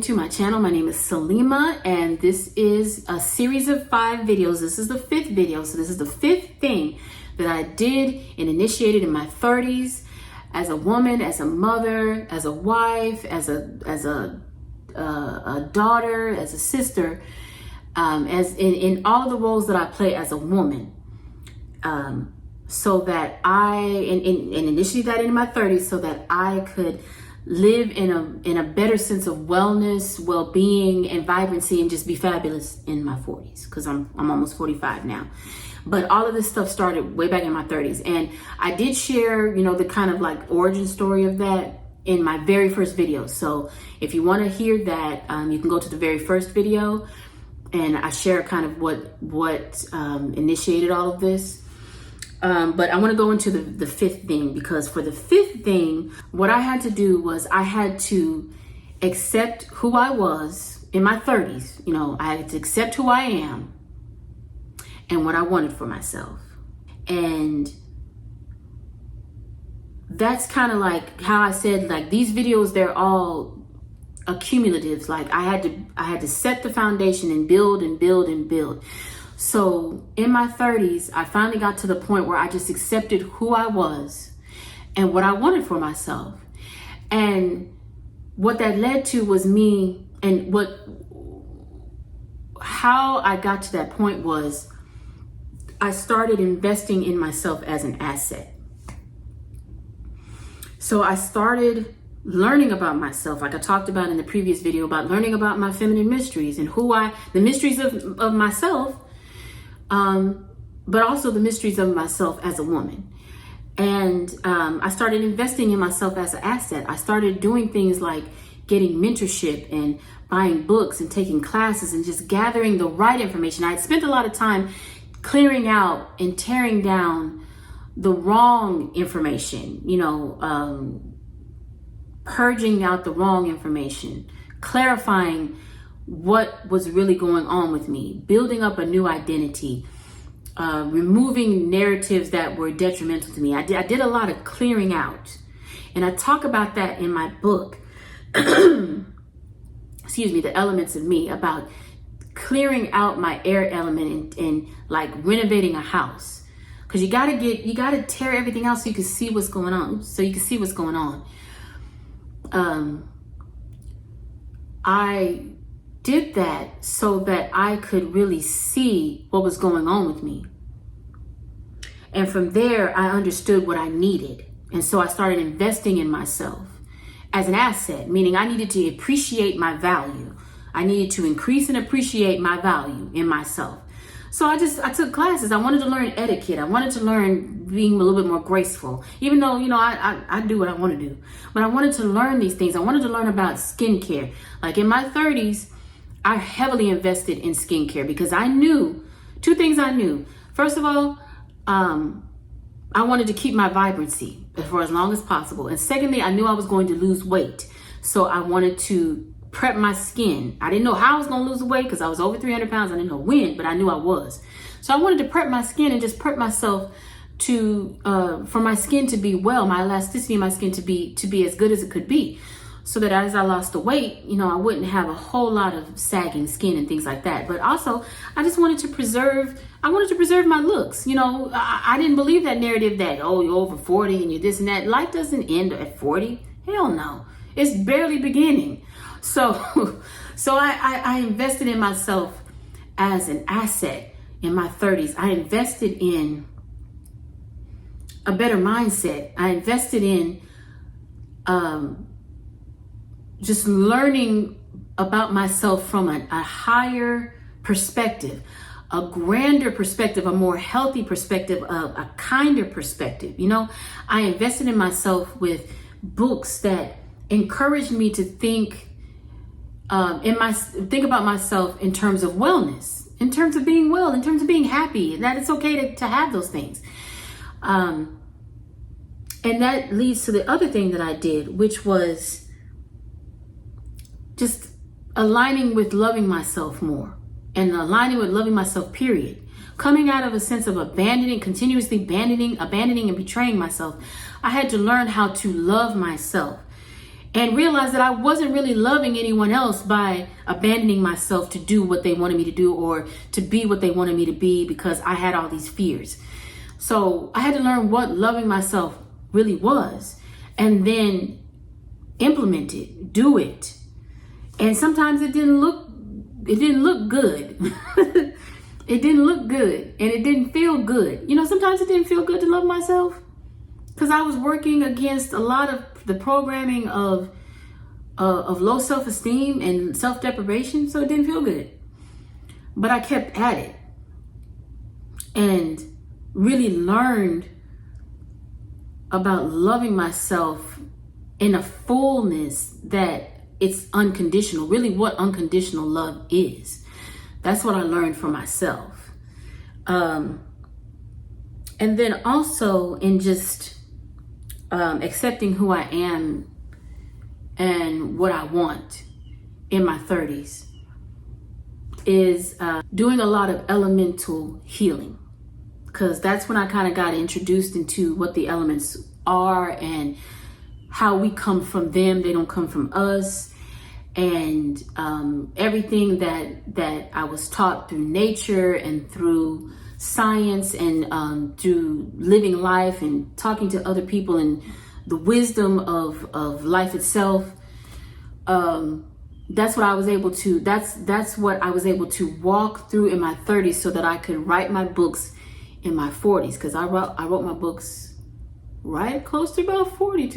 to my channel. My name is Salima, and this is a series of 5 videos. This is the 5th video, so this is the 5th thing that I did and initiated in my 30s as a woman, as a mother, as a wife, as a daughter, as a sister, as in all of the roles that I play as a woman. So that I initiated that in my 30s so that I could live in a better sense of wellness, well-being, and vibrancy, and just be fabulous in my 40s, because I'm almost 45 now. But all of this stuff started way back in my 30s, and I did share, the kind of like origin story of that in my very first video. So if you want to hear that, you can go to the very first video, and I share kind of what initiated all of this. But I want to go into the 5th thing, because for the 5th thing, what I had to do was I had to accept who I was in my 30s. I had to accept who I am and what I wanted for myself. And that's kind of like how I said, like, these videos, they're all accumulatives. Like I had to set the foundation and build and build and build. So in my 30s, I finally got to the point where I just accepted who I was and what I wanted for myself. And what that led to was me, and how I got to that point was I started investing in myself as an asset. So I started learning about myself, like I talked about in the previous video, about learning about my feminine mysteries and the mysteries of myself, but also the mysteries of myself as a woman. And I started investing in myself as an asset. I started doing things like getting mentorship and buying books and taking classes and just gathering the right information. I had spent a lot of time clearing out and tearing down the wrong information, purging out the wrong information, clarifying what was really going on with me, building up a new identity, removing narratives that were detrimental to me. I did a lot of clearing out, and I talk about that in my book, excuse me, The Elements of Me, about clearing out my air element and like renovating a house, because you gotta tear everything out so you can see what's going on. I did that so that I could really see what was going on with me. And from there, I understood what I needed. And so I started investing in myself as an asset, meaning I needed to appreciate my value. I needed to increase and appreciate my value in myself. So I took classes. I wanted to learn etiquette. I wanted to learn being a little bit more graceful, even though, I do what I want to do. But I wanted to learn these things. I wanted to learn about skincare. Like in my 30s, I heavily invested in skincare because I knew 2 things. I knew, first of all, I wanted to keep my vibrancy for as long as possible. And secondly, I knew I was going to lose weight. So I wanted to prep my skin. I didn't know how I was going to lose the weight because I was over 300 pounds. I didn't know when, but I knew I was. So I wanted to prep my skin and just prep myself for my skin to be well, my elasticity in my skin to be as good as it could be. So that as I lost the weight, I wouldn't have a whole lot of sagging skin and things like that. But also, I just wanted to preserve my looks. I didn't believe that narrative that, oh, you're over 40 and you're this and that. Life doesn't end at 40. Hell no. It's barely beginning. So I invested in myself as an asset in my 30s. I invested in a better mindset. I invested in just learning about myself from a higher perspective, a grander perspective, a more healthy perspective, a kinder perspective. I invested in myself with books that encouraged me to think about myself in terms of wellness, in terms of being well, in terms of being happy, and that it's okay to have those things. And that leads to the other thing that I did, which was just aligning with loving myself more, and aligning with loving myself, period. Coming out of a sense of continuously abandoning and betraying myself, I had to learn how to love myself. and realized that I wasn't really loving anyone else by abandoning myself to do what they wanted me to do or to be what they wanted me to be, because I had all these fears. So I had to learn what loving myself really was, and then implement it, do it. And sometimes it didn't look good. It didn't look good, and it didn't feel good. You know, sometimes it didn't feel good to love myself, because I was working against a lot of the programming of low self-esteem and self-deprivation, so it didn't feel good. But I kept at it and really learned about loving myself in a fullness that it's unconditional, really what unconditional love is. That's what I learned for myself. And then also in just accepting who I am and what I want in my 30s is doing a lot of elemental healing, because that's when I kind of got introduced into what the elements are and how we come from them. They don't come from us. And everything that I was taught through nature and through science and through living life and talking to other people and the wisdom of life itself, that's what I was able to, that's what I was able to walk through in my 30s so that I could write my books in my 40s, because I wrote my books right close to about 41,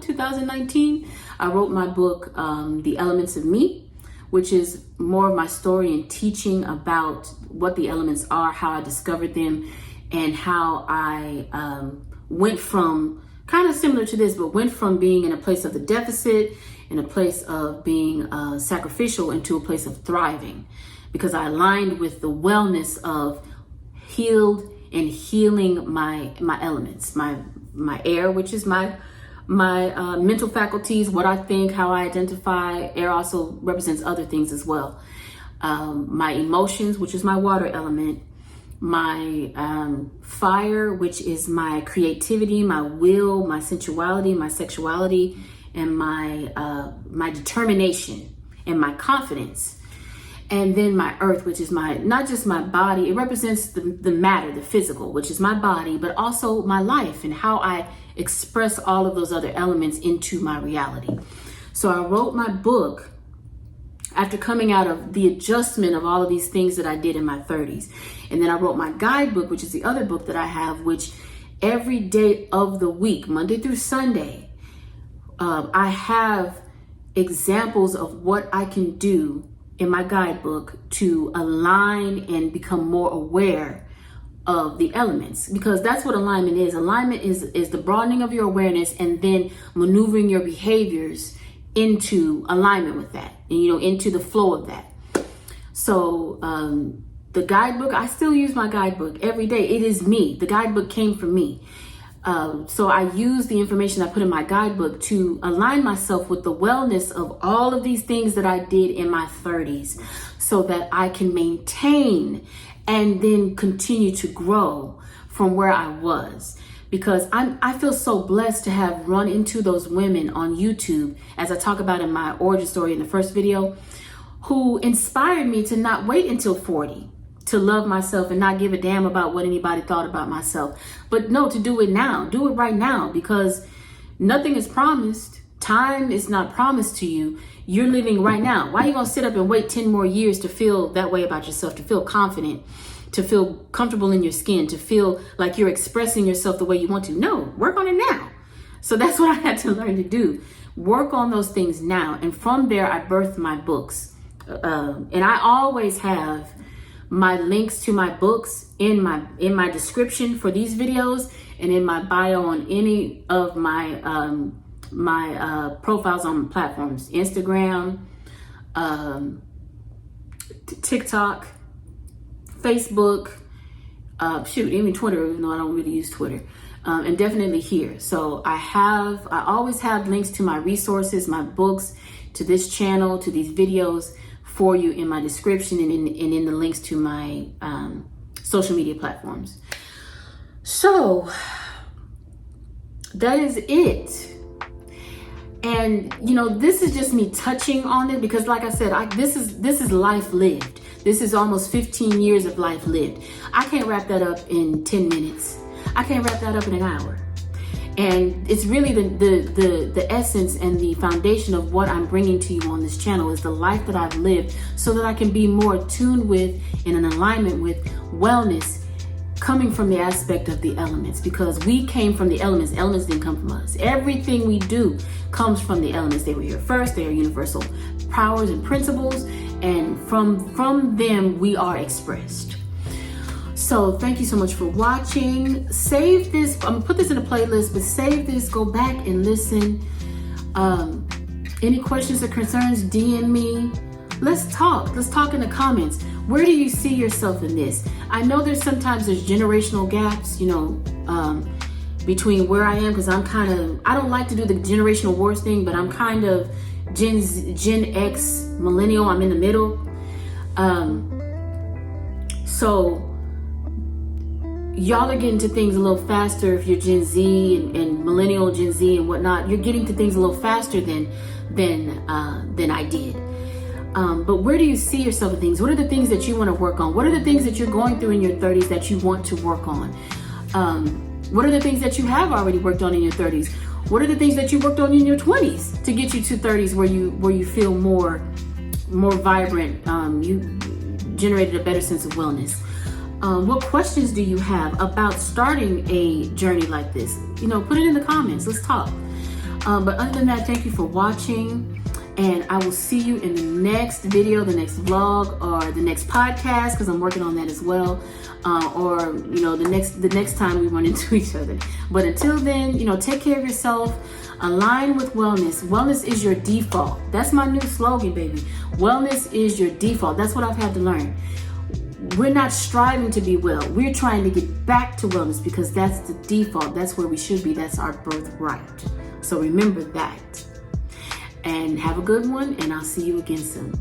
2019. I wrote my book, The Elements of Me, which is more of my story and teaching about what the elements are, how I discovered them, and how I went from, kind of similar to this, but went from being in a place of the deficit, in a place of being sacrificial, into a place of thriving, because I aligned with the wellness of healed and healing my elements, my air, which is my mental faculties, what I think, how I identify. Air also represents other things as well. My emotions, which is my water element, my fire, which is my creativity, my will, my sensuality, my sexuality, and my determination and my confidence. And then my earth, which is not just my body, it represents the matter, the physical, which is my body, but also my life and how I express all of those other elements into my reality. So I wrote my book after coming out of the adjustment of all of these things that I did in my 30s. And then I wrote my guidebook, which is the other book that I have, which every day of the week, Monday through Sunday, I have examples of what I can do in my guidebook to align and become more aware of the elements, because that's what alignment is. Alignment is the broadening of your awareness and then maneuvering your behaviors into alignment with that, and into the flow of that. So the guidebook, I still use my guidebook every day. It is me. The guidebook came from me. So I use the information I put in my guidebook to align myself with the wellness of all of these things that I did in my 30s, so that I can maintain and then continue to grow from where I was. Because I feel so blessed to have run into those women on YouTube, as I talk about in my origin story in the first video, who inspired me to not wait until 40 to love myself and not give a damn about what anybody thought about myself. But no, to do it now. Do it right now, because nothing is promised. Time is not promised to you. You're living right now. Why are you going to sit up and wait 10 more years to feel that way about yourself, to feel confident, to feel comfortable in your skin, to feel like you're expressing yourself the way you want to? No, work on it now. So that's what I had to learn to do. Work on those things now. And from there, I birthed my books. And I always have my links to my books in my description for these videos and in my bio on any of my profiles on platforms, Instagram, TikTok, Facebook, even Twitter, even though I don't really use Twitter, and definitely here. So I always have links to my resources, my books, to this channel, to these videos for you in my description and in the links to my social media platforms. So that is it. And you know, this is just me touching on it because, like I said, this is life lived. This is almost 15 years of life lived. I can't wrap that up in 10 minutes. I can't wrap that up in an hour. And it's really the essence and the foundation of what I'm bringing to you on this channel is the life that I've lived, so that I can be more tuned with and in alignment with wellness, coming from the aspect of the elements, because we came from the elements. Elements didn't come from us. Everything we do comes from the elements. They were here first. They are universal powers and principles, and from them we are expressed. So thank you so much for watching. Save this. I'm gonna put this in a playlist, but save this. Go back and listen. Any questions or concerns, DM me. Let's talk. Let's talk in the comments. Where do you see yourself in this? I know there's generational gaps, you know, between where I am, because I don't like to do the generational wars thing, but I'm kind of Gen X millennial. I'm in the middle. So y'all are getting to things a little faster. If you're Gen Z and millennial Gen Z and whatnot, you're getting to things a little faster than I did. But where do you see yourself in things? What are the things that you want to work on? What are the things that you're going through in your 30s that you want to work on? What are the things that you have already worked on in your 30s? What are the things that you worked on in your 20s to get you to 30s where you feel more vibrant? You generated a better sense of wellness. What questions do you have about starting a journey like this? You know, put it in the comments. Let's talk. But other than that, thank you for watching. And I will see you in the next video, the next vlog, or the next podcast, because I'm working on that as well. Or, you know, the next time we run into each other. But until then, you know, take care of yourself. Align with wellness. Wellness is your default. That's my new slogan, baby. Wellness is your default. That's what I've had to learn. We're not striving to be well. We're trying to get back to wellness because that's the default. That's where we should be. That's our birthright. So remember that. And have a good one, and I'll see you again soon.